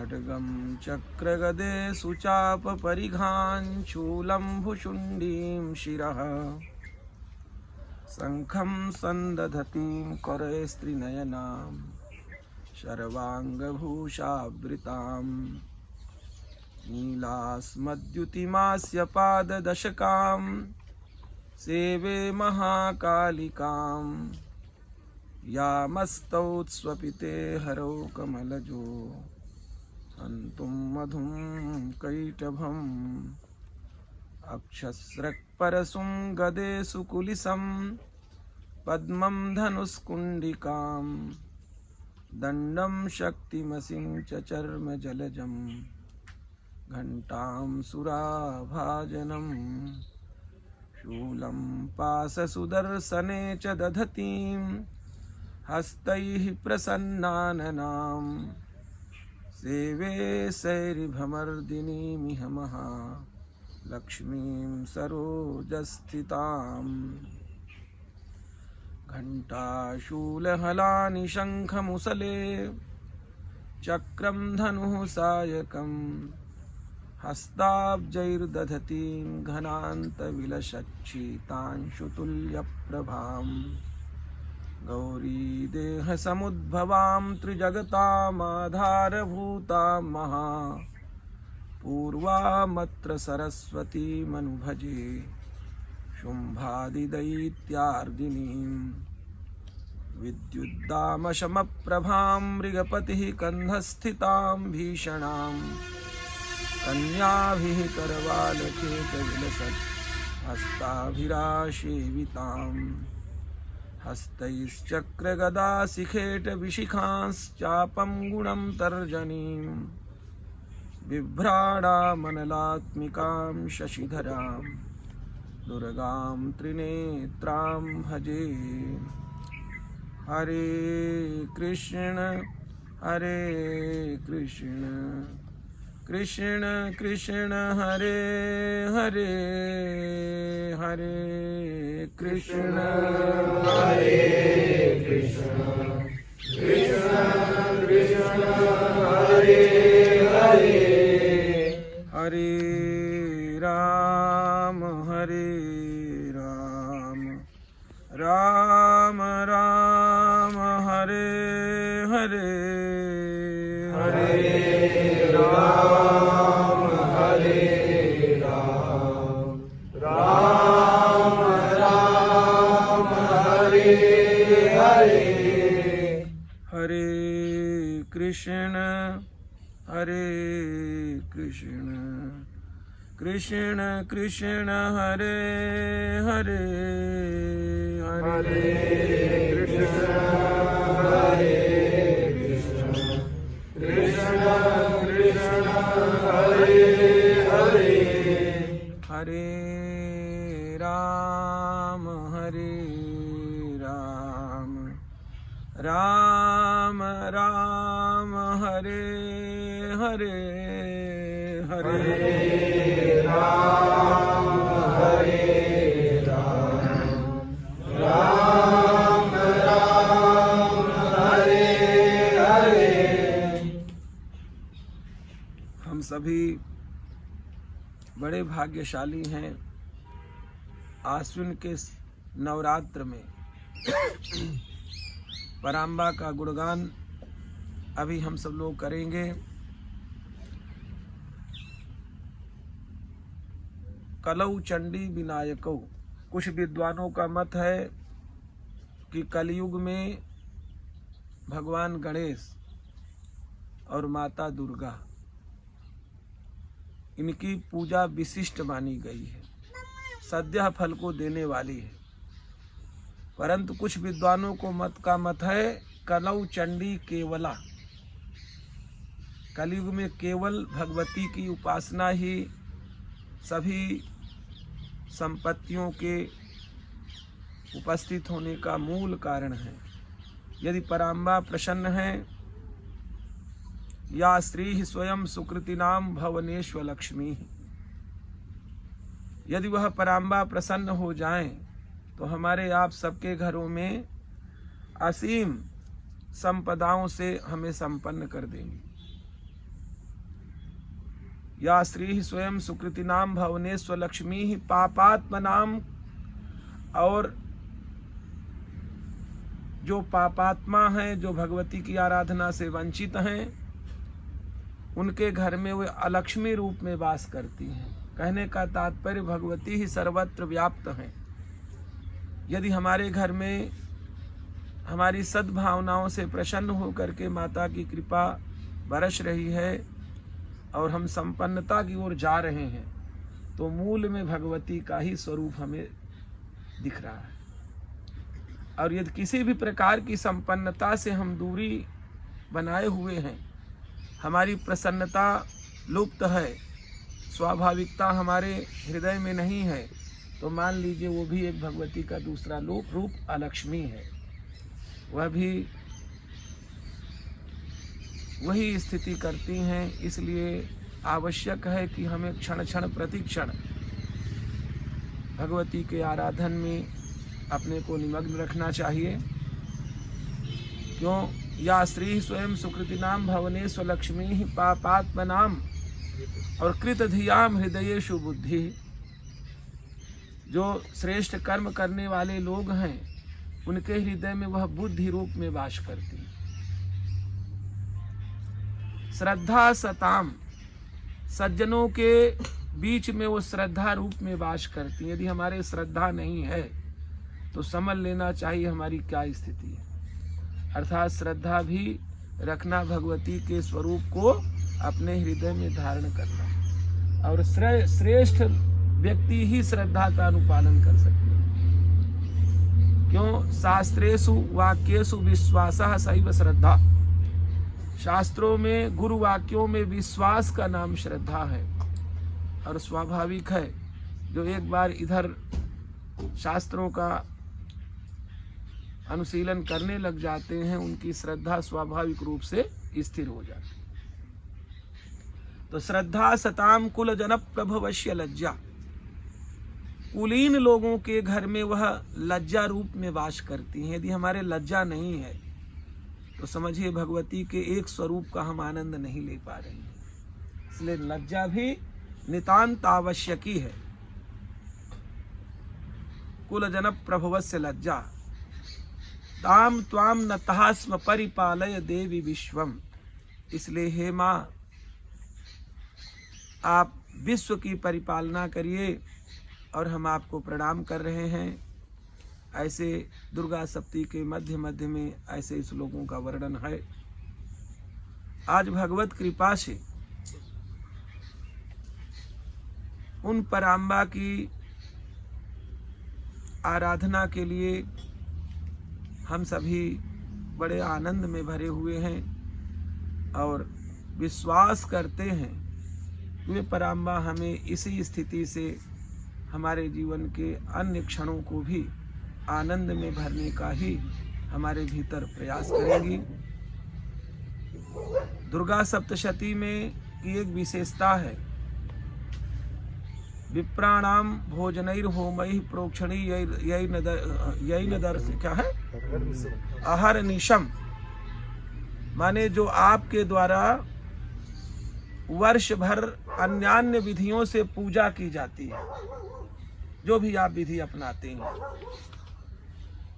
खड्गं चक्रगदे सुचापपरिघान् शूलं भुशुण्डीं शिरः शङ्खं सन्दधतीं करे स्त्रीनयनां शर्वाङ्गभूषावृतां नीलास्मद्युतिमास्य पाददशकां सेवे महाकालिकां यामस्तौत्स्वपिते हरौ कमलजो हन्तुं मधुं कैटभम् अक्षस्रक्परशुं गदे सुकुलिसं पद्मं धनुष्कुण्डिकां दण्डं शक्तिमसिं च चर्मजलजं घण्टां सुराभाजनं शूलं पाशसुदर्शने च दधतीं हस्तैः प्रसन्नाननां सेवे शैरिभमर्दिनीमिह लक्ष्मीं सरोजस्थिताम् घण्टाशूलहलानि शङ्खमुसले चक्रं धनुः सायकं हस्ताब्जैर्दधतीं घनान्तविलसच्छीतांशुतुल्यप्रभां गौरीदेहसमुद्भवां त्रिजगतामाधारभूतां महा पूर्वामत्र सरस्वतीमनुभजे शुम्भादिदैत्यार्दिनीं विद्युद्दामशमप्रभां मृगपतिः कन्धस्थितां भीषणां कन्याभिः करवालखेटविलसत् हस्ताभिरासेवितां हस्तैश्चक्रगदाशिखेटविशिखांश्चापं गुणं तर्जनीं बिभ्राणामनलात्मिकां शशिधरां दुर्गां त्रिनेत्रां भजे। हरे कृष्ण कृष्ण कृष्ण हरे हरे हरे कृष्ण कृष्ण कृष्ण हरे हरे हरे राम राम राम हरे हरे हरे राम राम राम हरे हरे हरे कृष्ण कृष्ण कृष्ण हरे हरे हरे कृष्ण कृष्ण कृष्ण हरे हरे हरे राम राम राम हरे हरे हरे राम राम राम हरे हरे। हम सभी बड़े भाग्यशाली हैं। आश्विन के नवरात्र में पराम्बा का गुणगान अभी हम सब लोग करेंगे। कलौ चंडी विनायकौ। कुछ विद्वानों का मत है कि कलयुग में भगवान गणेश और माता दुर्गा इनकी पूजा विशिष्ट मानी गई है, सद्यः फल को देने वाली है। परंतु कुछ विद्वानों को मत है कलौ चंडी केवला। कलयुग में केवल भगवती की उपासना ही सभी संपत्तियों के उपस्थित होने का मूल कारण है। यदि पराम्बा प्रसन्न है या स्त्री स्वयं सुकृतिनाम भवनेश्व लक्ष्मी, यदि वह पराम्बा प्रसन्न हो जाएं तो हमारे आप सबके घरों में असीम संपदाओं से हमें संपन्न कर देंगी। या श्री स्वयं सुकृतिनाम भवने स्वलक्ष्मी पापात्मनाम। और जो पापात्मा हैं, जो भगवती की आराधना से वंचित हैं, उनके घर में वे अलक्ष्मी रूप में वास करती हैं। कहने का तात्पर्य भगवती ही सर्वत्र व्याप्त हैं। यदि हमारे घर में हमारी सद्भावनाओं से प्रसन्न होकर के माता की कृपा बरस रही है और हम संपन्नता की ओर जा रहे हैं, तो मूल में भगवती का ही स्वरूप हमें दिख रहा है। और यदि किसी भी प्रकार की संपन्नता से हम दूरी बनाए हुए हैं, हमारी प्रसन्नता लुप्त है, स्वाभाविकता हमारे हृदय में नहीं है, तो मान लीजिए वो भी एक भगवती का दूसरा रूप अलक्ष्मी है। वह भी वही स्थिति करती हैं। इसलिए आवश्यक है कि हमें क्षण क्षण प्रतिक्षण भगवती के आराधन में अपने को निमग्न रखना चाहिए। क्यों? या श्री स्वयं सुकृतिनाम भवने स्वलक्ष्मी पापात्मनाम और कृत धियाम हृदयेषु बुद्धि। जो श्रेष्ठ कर्म करने वाले लोग हैं, उनके हृदय में वह बुद्धि रूप में वास करती है। श्रद्धा सताम, सज्जनों के बीच में वो श्रद्धा रूप में वास करती है। यदि हमारे श्रद्धा नहीं है तो समझ लेना चाहिए हमारी क्या स्थिति है। अर्थात श्रद्धा भी रखना भगवती के स्वरूप को अपने हृदय में धारण करना, और श्रेष्ठ व्यक्ति ही श्रद्धा का अनुपालन कर सकते हैं। क्यों? शास्त्रेषु वाक्येषु विश्वासः सैव श्रद्धा। शास्त्रों में, गुरु वाक्यों में विश्वास का नाम श्रद्धा है। और स्वाभाविक है, जो एक बार इधर शास्त्रों का अनुशीलन करने लग जाते हैं, उनकी श्रद्धा स्वाभाविक रूप से स्थिर हो जाती है। तो श्रद्धा सताम कुल जन प्रभवश्य लज्जा। कुलीन लोगों के घर में वह लज्जा रूप में वास करती हैं। यदि हमारे लज्जा नहीं है तो समझिए भगवती के एक स्वरूप का हम आनंद नहीं ले पा रहे हैं। इसलिए लज्जा भी नितांत आवश्यकी है। कुल जन प्रभवस्य लज्जा ताम त्वाम नतः स्म परिपालय देवी विश्वम। इसलिए हे माँ, आप विश्व की परिपालना करिए और हम आपको प्रणाम कर रहे हैं। ऐसे दुर्गा सप्तमी के मध्य मध्य में ऐसे श्लोकों का वर्णन है। आज भगवत कृपा से उन पराम्बा की आराधना के लिए हम सभी बड़े आनंद में भरे हुए हैं और विश्वास करते हैं कि वे पराम्बा हमें इसी स्थिति से हमारे जीवन के अन्य क्षणों को भी आनंद में भरने का ही हमारे भीतर प्रयास करेंगी। दुर्गा सप्तशती में की एक विशेषता है, विप्राणाम भोजनैर होमैः प्रोक्षणी यैन दर्श क्या है अहर निशम। माने जो आपके द्वारा वर्ष भर अन्यान्य विधियों से पूजा की जाती है, जो भी आप विधि अपनाते हैं,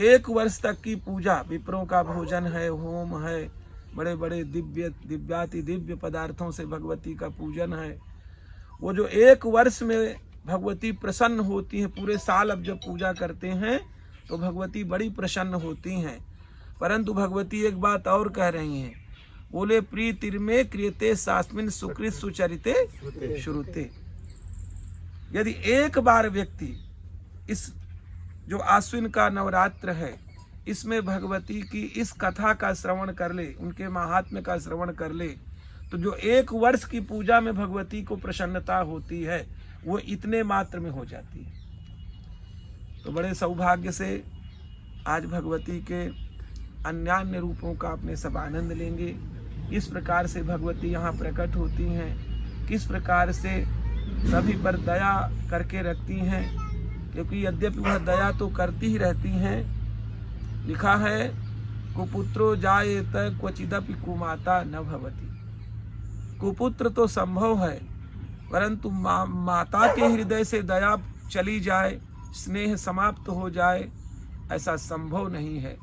एक वर्ष तक की पूजा, विप्रों का भोजन है, होम है, बड़े बड़े दिव्याति दिव्य पदार्थों से भगवती का पूजन है। वो जो एक वर्ष में भगवती प्रसन्न होती है, पूरे साल अब जब पूजा करते हैं तो भगवती बड़ी प्रसन्न होती हैं। परंतु भगवती एक बात और कह रही हैं, बोले प्रीतिर्मे क्रियते सास्मिन सुकृत सुचरिते श्रुते। यदि एक बार व्यक्ति इस जो आश्विन का नवरात्र है, इसमें भगवती की इस कथा का श्रवण कर ले, उनके महात्म्य का श्रवण कर ले, तो जो एक वर्ष की पूजा में भगवती को प्रसन्नता होती है, वो इतने मात्र में हो जाती है। तो बड़े सौभाग्य से आज भगवती के अन्यान्य रूपों का अपने सब आनंद लेंगे। किस प्रकार से भगवती यहाँ प्रकट होती हैं, किस प्रकार से सभी पर दया करके रखती हैं, क्योंकि यद्यपि वह दया तो करती ही रहती हैं। लिखा है कुपुत्रो जायेत क्वचिदपि कुमाता न भवति। कुपुत्र तो संभव है, परंतु माता के हृदय से दया चली जाए, स्नेह समाप्त हो जाए, ऐसा संभव नहीं है।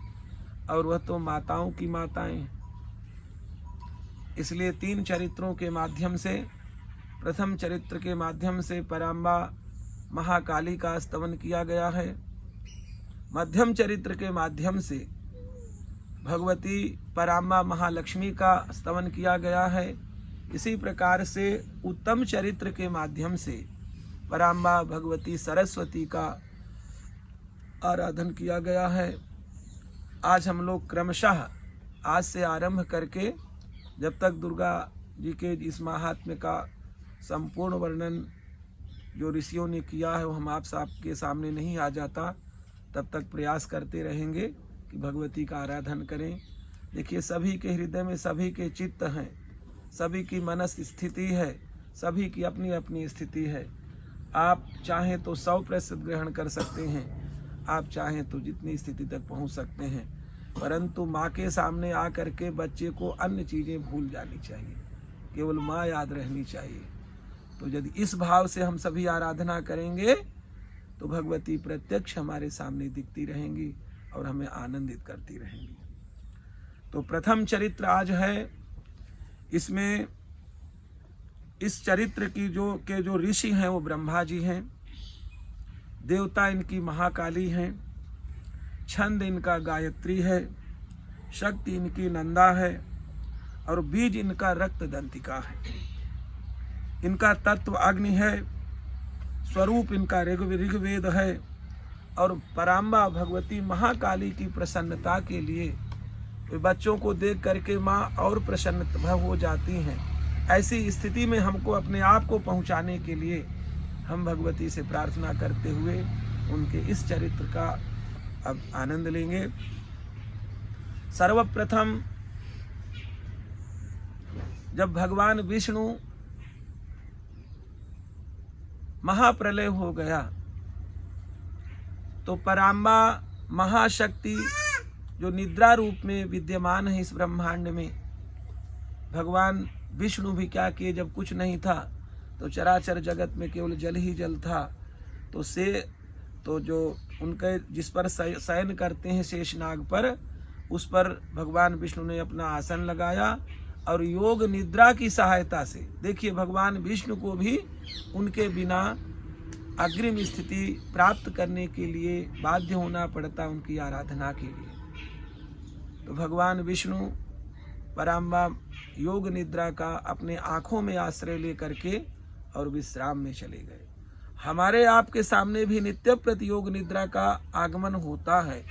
और वह तो माताओं की माताएं। इसलिए 3 चरित्रों के माध्यम से, प्रथम चरित्र के माध्यम से पराम्बा महाकाली का स्तवन किया गया है। मध्यम चरित्र के माध्यम से भगवती पराम्बा महालक्ष्मी का स्तवन किया गया है। इसी प्रकार से उत्तम चरित्र के माध्यम से पराम्बा भगवती सरस्वती का आराधन किया गया है। आज हम लोग क्रमशः आज से आरंभ करके जब तक दुर्गा जी के इस महात्म्य का संपूर्ण वर्णन जो ऋषियों ने किया है वो हम आप सबके सामने नहीं आ जाता, तब तक प्रयास करते रहेंगे कि भगवती का आराधन करें। देखिए, सभी के हृदय में सभी के चित्त हैं, सभी की मनस स्थिति है, सभी की अपनी अपनी स्थिति है। आप चाहें तो 100% ग्रहण कर सकते हैं, आप चाहें तो जितनी स्थिति तक पहुंच सकते हैं, परंतु माँ के सामने आकर के बच्चे को अन्य चीज़ें भूल जानी चाहिए, केवल माँ याद रहनी चाहिए। तो यदि इस भाव से हम सभी आराधना करेंगे तो भगवती प्रत्यक्ष हमारे सामने दिखती रहेंगी और हमें आनंदित करती रहेंगी। तो प्रथम चरित्र आज है। इसमें इस चरित्र की जो ऋषि हैं वो ब्रह्मा जी हैं, देवता इनकी महाकाली हैं, छंद इनका गायत्री है, शक्ति इनकी नंदा है और बीज इनका रक्त दंतिका है। इनका तत्व अग्नि है, स्वरूप इनका ऋग्वेद है और पराम्बा भगवती महाकाली की प्रसन्नता के लिए बच्चों को देख करके माँ और प्रसन्न हो जाती हैं। ऐसी स्थिति में हमको अपने आप को पहुँचाने के लिए हम भगवती से प्रार्थना करते हुए उनके इस चरित्र का अब आनंद लेंगे। सर्वप्रथम जब भगवान विष्णु महाप्रलय हो गया तो पराम्बा महाशक्ति जो निद्रा रूप में विद्यमान है इस ब्रह्मांड में, भगवान विष्णु भी क्या किए, जब कुछ नहीं था तो चराचर जगत में केवल जल ही जल था, तो जो उनके जिस पर शयन करते हैं शेषनाग पर, उस पर भगवान विष्णु ने अपना आसन लगाया और योग निद्रा की सहायता से, देखिए भगवान विष्णु को भी उनके बिना अग्रिम स्थिति प्राप्त करने के लिए बाध्य होना पड़ता उनकी आराधना के लिए। तो भगवान विष्णु पराम्बा योग निद्रा का अपने आँखों में आश्रय लेकर के और विश्राम में चले गए। हमारे आपके सामने भी नित्य प्रति योग निद्रा का आगमन होता है,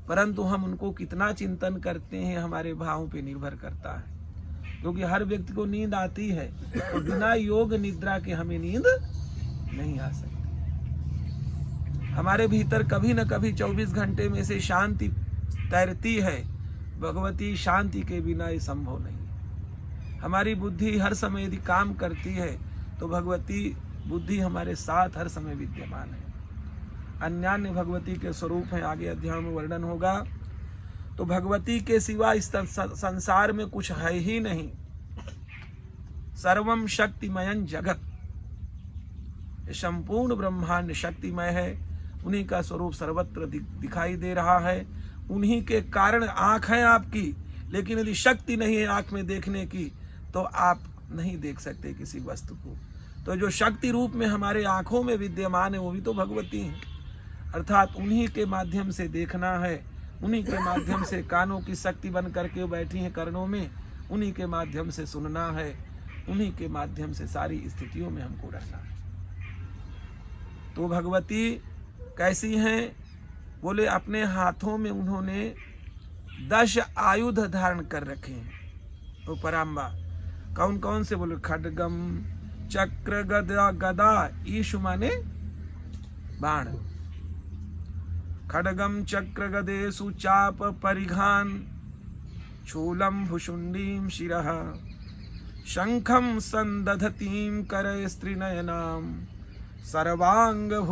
परंतु हम उनको कितना चिंतन करते हैं हमारे भावों पे निर्भर करता है, क्योंकि हर व्यक्ति को नींद आती है तो बिना योग निद्रा के हमें नींद नहीं आ सकती। हमारे भीतर कभी न कभी 24 घंटे में से शांति तैरती है, भगवती शांति के बिना ये संभव नहीं है। हमारी बुद्धि हर समय यदि काम करती है तो भगवती बुद्धि हमारे साथ हर समय विद्यमान है। अन्यान्य भगवती के स्वरूप हैं, आगे अध्याय में वर्णन होगा। तो भगवती के सिवा इस संसार में कुछ है ही नहीं। सर्वम शक्तिमयं जगत, संपूर्ण ब्रह्मांड शक्तिमय है, उन्हीं का स्वरूप सर्वत्र दिखाई दे रहा है। उन्हीं के कारण आंख है आपकी, लेकिन यदि शक्ति नहीं है आंख में देखने की तो आप नहीं देख सकते किसी वस्तु को। तो जो शक्ति रूप में हमारे आंखों में विद्यमान है वो भी तो भगवती हैं, अर्थात उन्हीं के माध्यम से देखना है, उन्हीं के माध्यम से कानों की शक्ति बन करके बैठी हैं कर्णों में, उन्हीं के माध्यम से सुनना है, उन्हीं के माध्यम से सारी स्थितियों में हमको रहना है। तो भगवती कैसी हैं? बोले अपने हाथों में उन्होंने 10 आयुध धारण कर रखे हैं। तो पराम्बा कौन कौन से? बोले खड्गम चक्र गदा, ईशु माने बाण, खड्गम चक्र गदेषु चाप परिघान, शूलम भुशुंडीम शिरः, शंखम संदधतीम करस्त्रिनयनाम, सर्वांग